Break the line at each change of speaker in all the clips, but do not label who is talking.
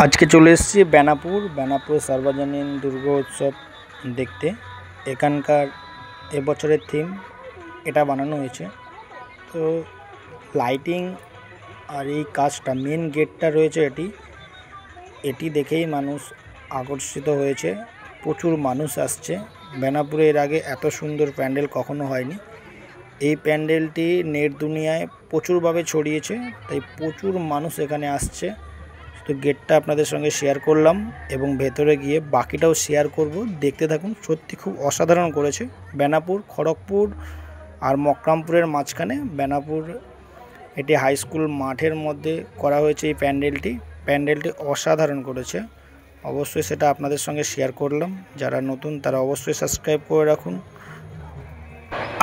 আজকে চলে এসেছি বেনাপুর সার্বজনীন দুর্গোৎসব দেখতে। এখানকার এবছরের থিম এটা বানানো হয়েছে। তো লাইটিং আর এই কাজটা মেন গেটটা রয়েছে এটি দেখেই মানুষ আকর্ষিত হয়েছে। প্রচুর মানুষ আসছে। বেনাপুরে এর আগে এত সুন্দর প্যান্ডেল কখনো হয়নি। এই প্যান্ডেলটি নেট দুনিয়ায় প্রচুরভাবে ছড়িয়েছে, তাই প্রচুর মানুষ এখানে আসছে। তো গেটটা আপনাদের সঙ্গে শেয়ার করলাম এবং ভেতরে গিয়ে বাকিটাও শেয়ার করব, দেখতে থাকুন। সত্যি খুব অসাধারণ করেছে। বেনাপুর, খড়গপুর আর মকরামপুরের মাঝখানে বেনাপুর, এটি হাই স্কুল মাঠের মধ্যে করা হয়েছে এই প্যান্ডেলটি অসাধারণ করেছে। অবশ্যই সেটা আপনাদের সঙ্গে শেয়ার করলাম। যারা নতুন তারা অবশ্যই সাবস্ক্রাইব করে রাখুন।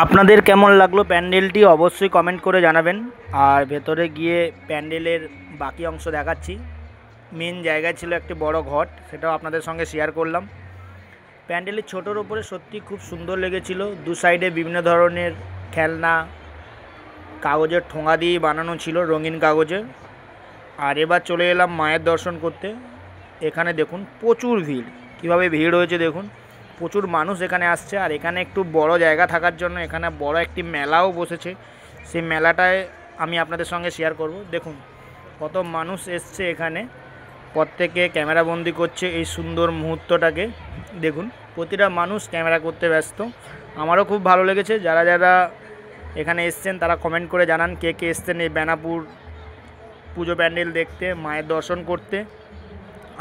আপনাদের কেমন লাগলো প্যান্ডেলটি অবশ্যই কমেন্ট করে জানাবেন। আর ভেতরে গিয়ে প্যান্ডেলের বাকি অংশ দেখাচ্ছি। মেন জায়গায় ছিল একটি বড় ঘট, সেটাও আপনাদের সঙ্গে শেয়ার করলাম। প্যান্ডেলের ছোটোর ওপরে সত্যি খুব সুন্দর লেগেছিল। দু সাইডে বিভিন্ন ধরনের খেলনা, কাগজের ঠোঙা দিয়ে বানানো ছিল, রঙিন কাগজের। আর এবার চলে এলাম মায়ের দর্শন করতে। এখানে দেখুন প্রচুর ভিড়, কীভাবে ভিড় হয়েছে দেখুন। প্রচুর মানুষ এখানে আসছে। আর এখানে একটু বড় জায়গা থাকার জন্য এখানে বড় একটি মেলাও বসেছে। সেই মেলাটায় আমি আপনাদের সঙ্গে শেয়ার করব। দেখুন কত মানুষ এসছে এখানে, প্রত্যেকে ক্যামেরাবন্দি করছে এই সুন্দর মুহূর্তটাকে। দেখুন প্রতিটা মানুষ ক্যামেরা করতে ব্যস্ত। আমারও খুব ভালো লেগেছে। যারা যারা এখানে এসছেন তারা কমেন্ট করে জানান কে কে এসছেন এই বেনাপুর পুজো প্যান্ডেল দেখতে, মায়ের দর্শন করতে।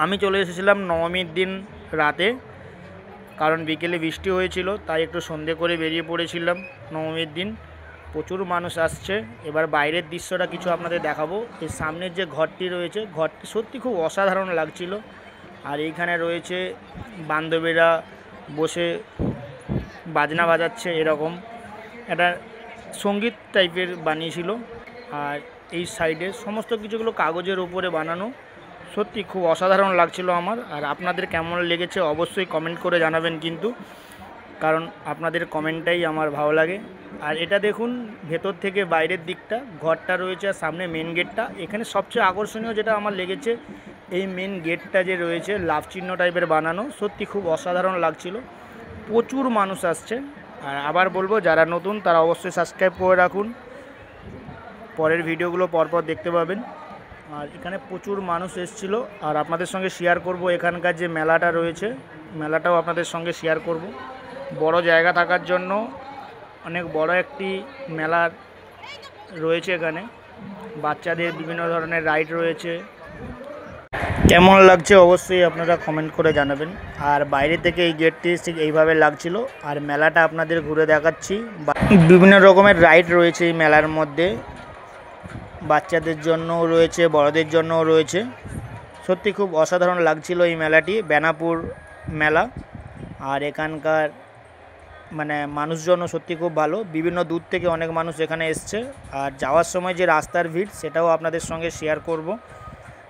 আমি চলে এসেছিলাম নবমীর দিন রাতে, কারণ বিকেলে বৃষ্টি হয়েছিল, তাই একটু সন্ধে করে বেরিয়ে পড়েছিলাম নবমীর দিন। প্রচুর মানুষ আসছে। এবার বাইরের দৃশ্যটা কিছু আপনাদের দেখাবো। এর সামনের যে ঘরটি রয়েছে, ঘরটি সত্যি খুব অসাধারণ লাগছিল। আর এইখানে রয়েছে বান্ধবীরা বসে বাজনা বাজাচ্ছে, এরকম একটা সঙ্গীত টাইপের বানিয়েছিল। আর এই সাইডে সমস্ত কিছুগুলো কাগজের উপরে বানানো। সত্যি খুব অসাধারণ লাগছিল আমার। আর আপনাদের কেমন লেগেছে অবশ্যই কমেন্ট করে জানাবেন কিন্তু, কারণ আপনাদের কমেন্টটাই আমার ভালো লাগে। আর এটা দেখুন ভেতর থেকে বাইরের দিকটা, ঘরটা রয়েছে আর সামনে মেন গেটটা। এখানে সবচেয়ে আকর্ষণীয় যেটা আমার লেগেছে, এই মেন গেটটা যে রয়েছে লাভ চিহ্ন টাইপের বানানো, সত্যি খুব অসাধারণ লাগছিল। প্রচুর মানুষ আসছে। আর আবার বলবো যারা নতুন তারা অবশ্যই সাবস্ক্রাইব করে রাখুন, পরের ভিডিওগুলো পরপর দেখতে পাবেন। আর এখানে প্রচুর মানুষ এসেছিল। আর আপনাদের সঙ্গে শেয়ার করব এখানকার যে মেলাটা রয়েছে, মেলাটাও আপনাদের সঙ্গে শেয়ার করব। বড় জায়গা থাকার জন্য অনেক বড় একটি মেলার রয়েছে এখানে। বাচ্চাদের বিভিন্ন ধরনের রাইড রয়েছে। কেমন লাগছে অবশ্যই আপনারা কমেন্ট করে জানাবেন। আর বাইরে থেকে এই গেটটি ঠিক এইভাবে লাগছিল। আর মেলাটা আপনাদের ঘুরে দেখাচ্ছি। বিভিন্ন রকমের রাইড রয়েছে এই মেলার মধ্যে, বাচ্চাদের জন্যও রয়েছে, বড়দের জন্যও রয়েছে। সত্যি খুব অসাধারণ লাগছিল এই মেলাটি, বেনাপুর মেলা। আর এখানকার মানুষজনও সত্যি খুব ভালো। বিভিন্ন দূর থেকে অনেক মানুষ এখানে এসছে। আর যাওয়ার সময় যে রাস্তার ভিড় সেটাও আপনাদের সঙ্গে শেয়ার করব।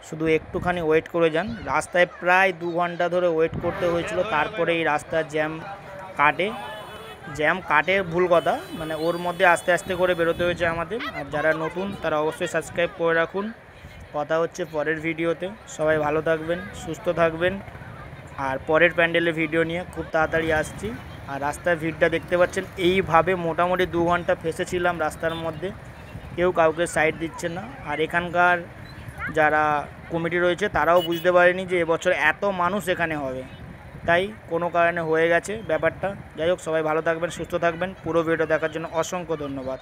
শুধু একটুখানি ওয়েট করে যান। রাস্তায় প্রায় 2 ঘন্টা ধরে ওয়েট করতে হয়েছিল, তারপরে এই রাস্তার জ্যাম কাটে ভুল কথা, ওর মধ্যে আস্তে আস্তে করে বেরোতে হয়েছে আমাদের। আর যারা নতুন তারা অবশ্যই সাবস্ক্রাইব করে রাখুন। কথা হচ্ছে পরের ভিডিওতে। সবাই ভালো থাকবেন, সুস্থ থাকবেন। আর পরের প্যান্ডেলের ভিডিও নিয়ে খুব তাড়াতাড়ি আসছি। আর রাস্তার ভিড়টা দেখতে পাচ্ছেন, এইভাবে মোটামুটি 2 ঘন্টা ফেসেছিলাম রাস্তার মধ্যে, কেউ কাউকে সাইড দিচ্ছে না। আর এখানকার যারা কমিটি রয়েছে তারাও বুঝতে পারেনি যে এবছর এত মানুষ এখানে হবে, তাই কোনো কারণে হয়ে গেছে ব্যাপারটা। যাই হোক, সবাই ভালো থাকবেন, সুস্থ থাকবেন। পুরো ভিডিও দেখার জন্য অসংখ্য ধন্যবাদ।